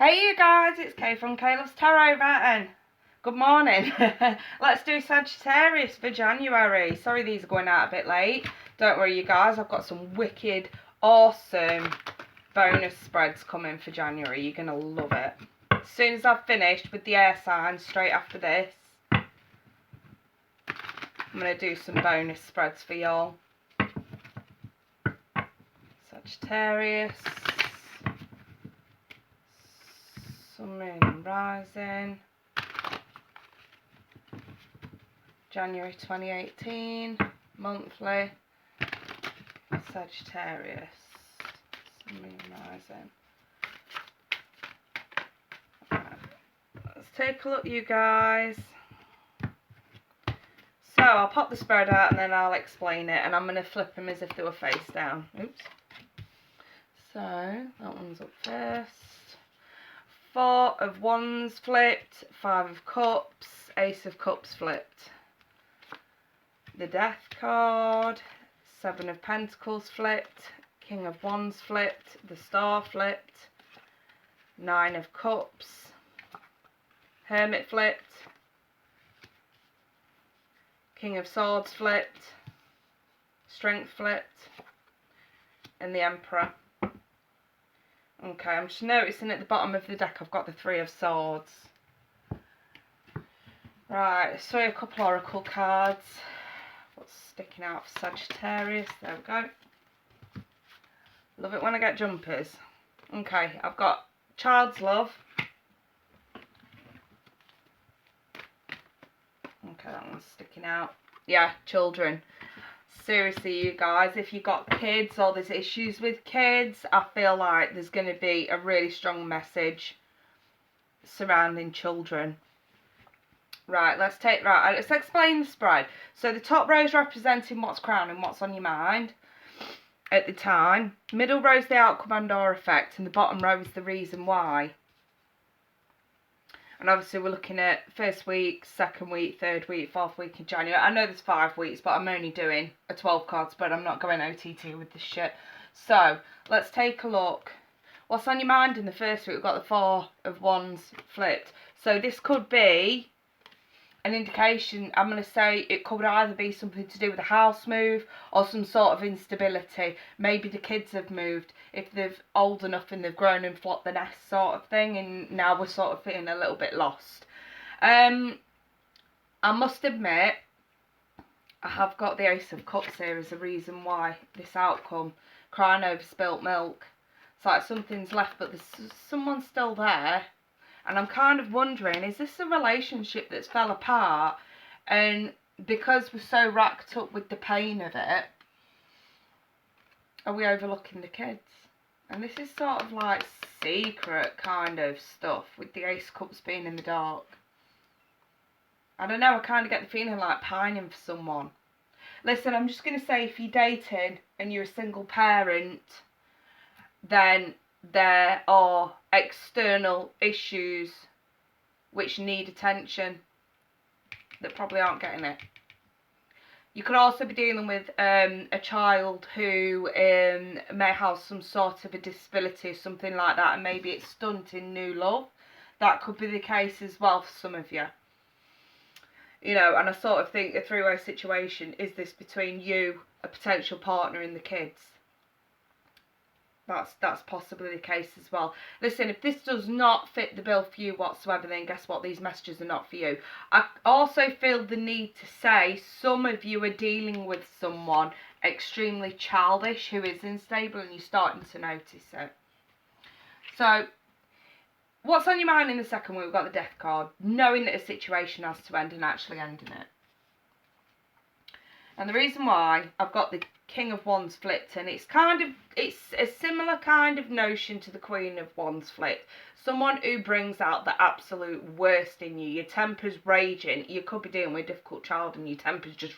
Hey you guys, it's Kay from Kay Loves Tarot, and good morning. Let's do Sagittarius for January. Sorry these are going out a bit late. Don't worry you guys, I've got some wicked, awesome bonus spreads coming for January. You're going to love it. As soon as I've finished with the air signs, straight after this, I'm going to do some bonus spreads for y'all. Sagittarius. Sun, Moon and Rising, January 2018, monthly, Sagittarius, Sun, Moon and Rising. Right. Let's take a look you guys. So I'll pop the spread out and then I'll explain it, and I'm going to flip them as if they were face down. Oops. So that one's up first. 4 of Wands flipped, 5 of Cups, Ace of Cups flipped. The Death card, 7 of Pentacles flipped, King of Wands flipped, the Star flipped, 9 of Cups, Hermit flipped, King of Swords flipped, Strength flipped, and the Emperor. Okay, I'm just noticing at the bottom of the deck I've got the 3 of Swords. Right, let's show you a couple oracle cards. What's sticking out for Sagittarius? There we go. Love it when I get jumpers. Okay, I've got Child's Love. Okay, that one's sticking out. Yeah, children. Seriously you guys, if you've got kids or there's issues with kids, I feel like there's going to be a really strong message surrounding children. Right, let's explain the spread. So the top row is representing what's crowning, what's on your mind at the time. Middle row is the outcome and or effect, and the bottom row is the reason why. And obviously we're looking at first week, second week, third week, fourth week in January. I know there's 5 weeks, but I'm only doing a 12 card spread. I'm not going OTT with this shit. So let's take a look. What's on your mind in the first week? We've got the 4 of Wands flipped. So this could be an indication. I'm going to say it could either be something to do with a house move or some sort of instability. Maybe the kids have moved, if they're old enough and they've grown and flopped the nest sort of thing, and now we're sort of feeling a little bit lost. I must admit, I have got the Ace of Cups here as a reason why this outcome. Crying over spilt milk. It's like something's left but there's someone still there. And I'm kind of wondering, is this a relationship that's fell apart, and because we're so racked up with the pain of it, are we overlooking the kids? And this is sort of like secret kind of stuff with the Ace of Cups being in the dark. I don't know, I kind of get the feeling like pining for someone. Listen, I'm just going to say, if you're dating and you're a single parent, then there are external issues which need attention that probably aren't getting it. You could also be dealing with a child who may have some sort of a disability or something like that, and maybe it's stunting new love. That could be the case as well for some of you. You know, and I sort of think a three-way situation, is this between you, a potential partner, and the kids? That's possibly the case as well. Listen, if this does not fit the bill for you whatsoever, then guess what? These messages are not for you. I also feel the need to say some of you are dealing with someone extremely childish who is unstable, and you're starting to notice it. So, what's on your mind in the second week? We've got the Death card. Knowing that a situation has to end and actually ending it. And the reason why I've got the King of Wands flipped, and it's a similar kind of notion to the Queen of Wands flipped. Someone who brings out the absolute worst in you. Your temper's raging. You could be dealing with a difficult child and your temper's just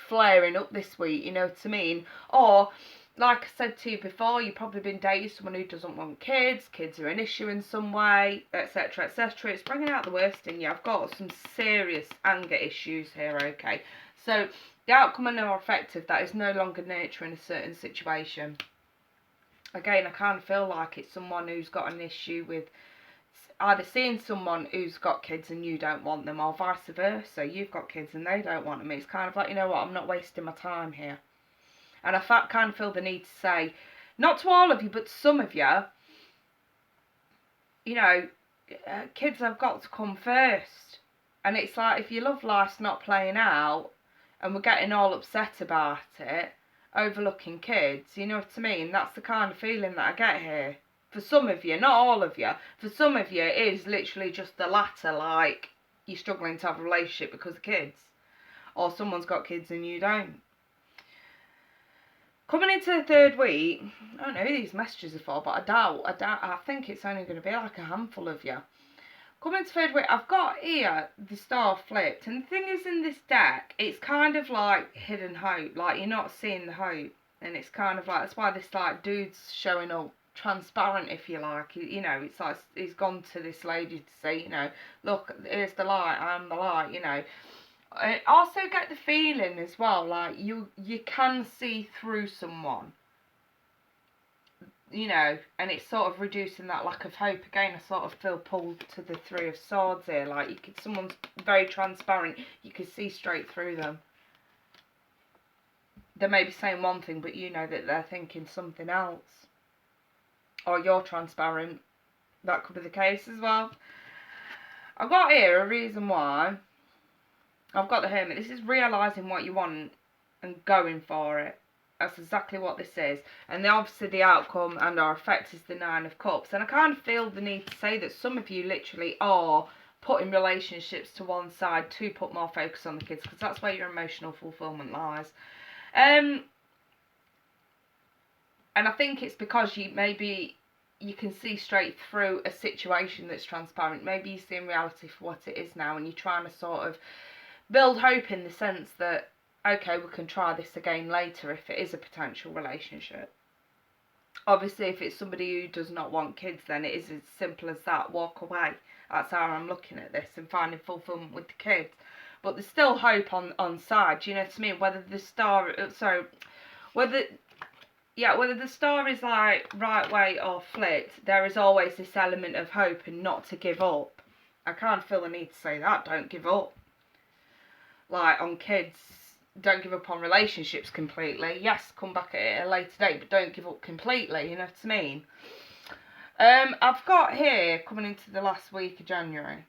flaring up this week, you know what I mean? Or, like I said to you before, you've probably been dating someone who doesn't want kids. Kids are an issue in some way, etc, etc. It's bringing out the worst in you. I've got some serious anger issues here, okay? So, the outcome and or effect of that is no longer nurturing a certain situation. Again, I kind of feel like it's someone who's got an issue with either seeing someone who's got kids and you don't want them, or vice versa. You've got kids and they don't want them. It's kind of like, you know what, I'm not wasting my time here. And I kind of feel the need to say, not to all of you, but to some of you, you know, kids have got to come first. And it's like, if your love life's not playing out and we're getting all upset about it, overlooking kids, you know what I mean? That's the kind of feeling that I get here. For some of you, not all of you, for some of you it is literally just the latter, like you're struggling to have a relationship because of kids. Or someone's got kids and you don't. Coming into the third week, I don't know who these messages are for, but I think it's only going to be like a handful of you. Coming to third week, I've got here the star flipped, and the thing is, in this deck, it's kind of like hidden hope, like you're not seeing the hope, and it's kind of like, that's why this like dude's showing up transparent, if you like, you know, it's like he's gone to this lady to say, you know, look, here's the light, I'm the light, you know. I also get the feeling as well, like you can see through someone, you know, and it's sort of reducing that lack of hope. Again, I sort of feel pulled to the Three of Swords here, like someone's very transparent, you can see straight through them. They may be saying one thing, but you know that they're thinking something else. Or you're transparent, that could be the case as well. I've got here a reason why. I've got the Hermit. This is realising what you want and going for it. That's exactly what this is. And obviously the outcome and our effect is the Nine of Cups. And I kind of feel the need to say that some of you literally are putting relationships to one side to put more focus on the kids, because that's where your emotional fulfilment lies. And I think it's because you can see straight through a situation that's transparent. Maybe you see in reality for what it is now, and you're trying to sort of build hope in the sense that, okay, we can try this again later if it is a potential relationship. Obviously, if it's somebody who does not want kids, then it is as simple as that. Walk away. That's how I'm looking at this, and finding fulfillment with the kids. But there's still hope on side. You know what I mean? Whether the star, whether the star is like right way or flipped, there is always this element of hope and not to give up. I can't feel the need to say that. Don't give up. Like on kids, don't give up on relationships completely. Yes, come back at it at a later date, but don't give up completely, you know what I mean? I've got here, coming into the last week of January,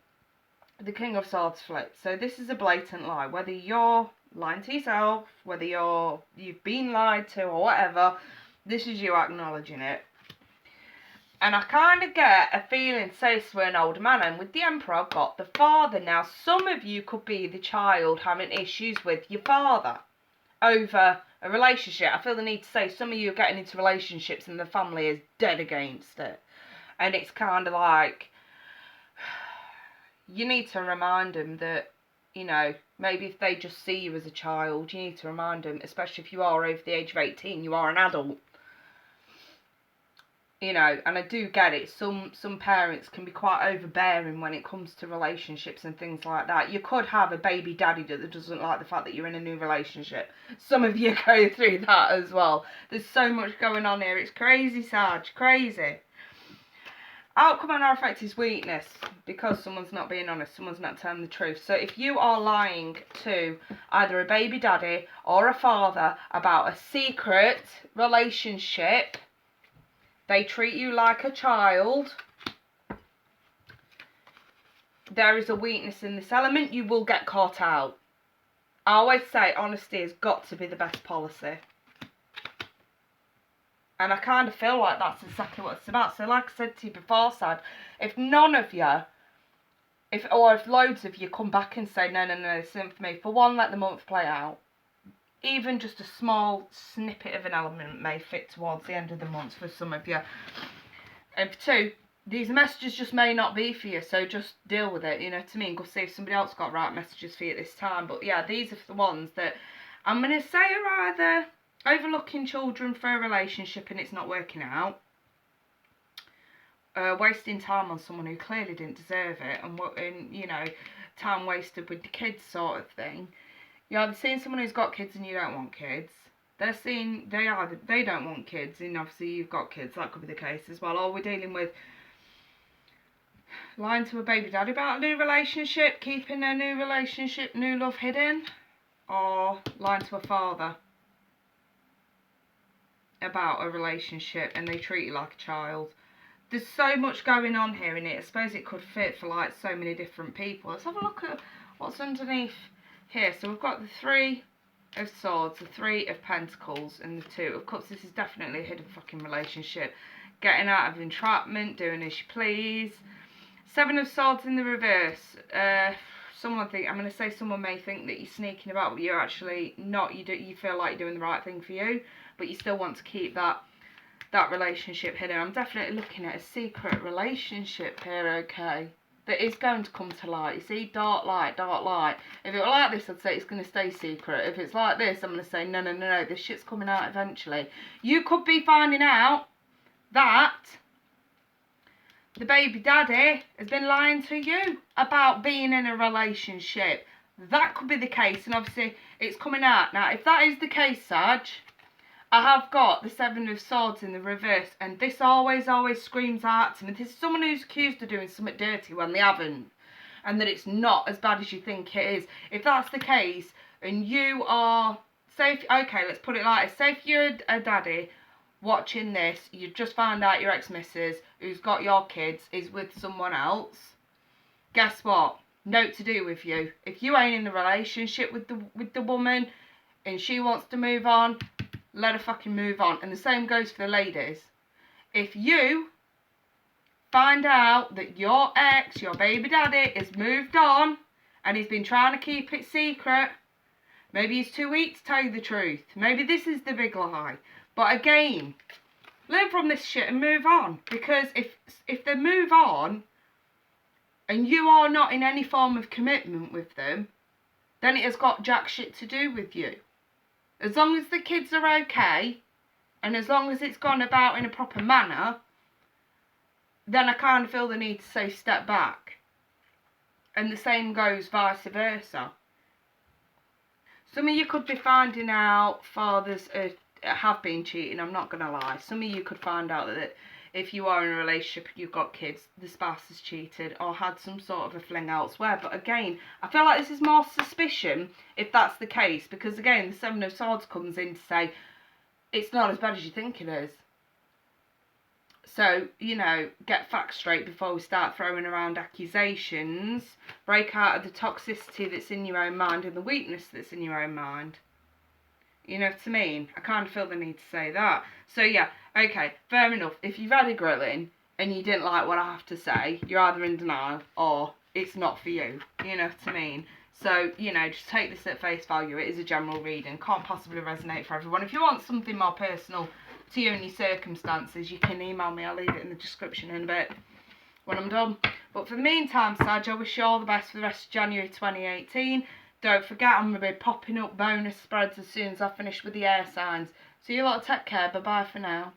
the King of Swords flipped. So this is a blatant lie. Whether you're lying to yourself, whether you've been lied to or whatever, this is you acknowledging it. And I kind of get a feeling, say, we're an older man, and with the Emperor, I've got the father. Now, some of you could be the child having issues with your father over a relationship. I feel the need to say some of you are getting into relationships and the family is dead against it. And it's kind of like, you need to remind them that, you know, maybe if they just see you as a child, you need to remind them, especially if you are over the age of 18, you are an adult. You know, and I do get it. Some parents can be quite overbearing when it comes to relationships and things like that. You could have a baby daddy that doesn't like the fact that you're in a new relationship. Some of you go through that as well. There's so much going on here. It's crazy, Sag. Crazy. Outcome and our effect is weakness, because someone's not being honest, someone's not telling the truth. So if you are lying to either a baby daddy or a father about a secret relationship, they treat you like a child, there is a weakness in this element, you will get caught out. I always say honesty has got to be the best policy. And I kind of feel like that's exactly what it's about. So like I said to you before, Sad, if none of you, if loads of you come back and say, no, this isn't for me, for one, let the month play out. Even just a small snippet of an element may fit towards the end of the month for some of you. And for two, these messages just may not be for you, so just deal with it, you know what I mean? Go see if somebody else got right messages for you at this time. But yeah, these are the ones that I'm going to say are either overlooking children for a relationship and it's not working out, wasting time on someone who clearly didn't deserve it, and you know, time wasted with the kids sort of thing. You're either seeing someone who's got kids and you don't want kids. They're seeing they don't want kids, and obviously you've got kids. That could be the case as well. Or we're dealing with Lying to a baby daddy about a new relationship, keeping a new relationship, new love hidden, or lying to a father about a relationship and they treat you like a child. There's so much going on here in it. I suppose it could fit for like so many different people. Let's have a look at what's underneath here. So we've got the 3 of Swords, the 3 of Pentacles, and the 2 of Cups. This is definitely a hidden fucking relationship. Getting out of entrapment, doing as you please. 7 of Swords in the reverse. Someone may think that you're sneaking about, but you're actually not. You feel like you're doing the right thing for you, but you still want to keep that relationship hidden. I'm definitely looking at a secret relationship here, okay? That is going to come to light. You see, dark light, dark light. If it were like this, I'd say it's going to stay secret. If it's like this, I'm going to say, no, no, no, no, this shit's coming out eventually. You could be finding out that the baby daddy has been lying to you about being in a relationship. That could be the case, and obviously it's coming out. Now, if that is the case, Sag, I have got the 7 of Swords in the reverse, and this always screams out to me. This is someone who's accused of doing something dirty when they haven't, and that it's not as bad as you think it is. If that's the case, and you are, okay, let's put it like this. Say if you're a daddy watching this, you just found out your ex-missus, who's got your kids, is with someone else. Guess what? Note to do with you. If you ain't in a relationship with the woman, and she wants to move on, let her fucking move on. And the same goes for the ladies. If you find out that your ex, your baby daddy, has moved on and he's been trying to keep it secret, maybe he's too weak to tell you the truth. Maybe this is the big lie. But again, learn from this shit and move on. Because if they move on and you are not in any form of commitment with them, then it has got jack shit to do with you. As long as the kids are okay, and as long as it's gone about in a proper manner, then I kind of feel the need to say step back. And the same goes vice versa. Some of you could be finding out fathers have been cheating, I'm not going to lie. Some of you could find out that if you are in a relationship and you've got kids, the spouse has cheated or had some sort of a fling elsewhere. But again, I feel like this is more suspicion if that's the case. Because again, the 7 of Swords comes in to say, it's not as bad as you think it is. So, you know, get facts straight before we start throwing around accusations. Break out of the toxicity that's in your own mind and the weakness that's in your own mind. You know what I mean? I kind of feel the need to say that. So yeah, okay, fair enough. If you've had a grilling and you didn't like what I have to say, you're either in denial or it's not for you. You know what I mean? So, you know, just take this at face value. It is a general reading. Can't possibly resonate for everyone. If you want something more personal to you and your circumstances, you can email me. I'll leave it in the description in a bit when I'm done. But for the meantime, Sag, I wish you all the best for the rest of January 2018. Don't forget, I'm going to be popping up bonus spreads as soon as I finish with the air signs. So you lot take care. Bye-bye for now.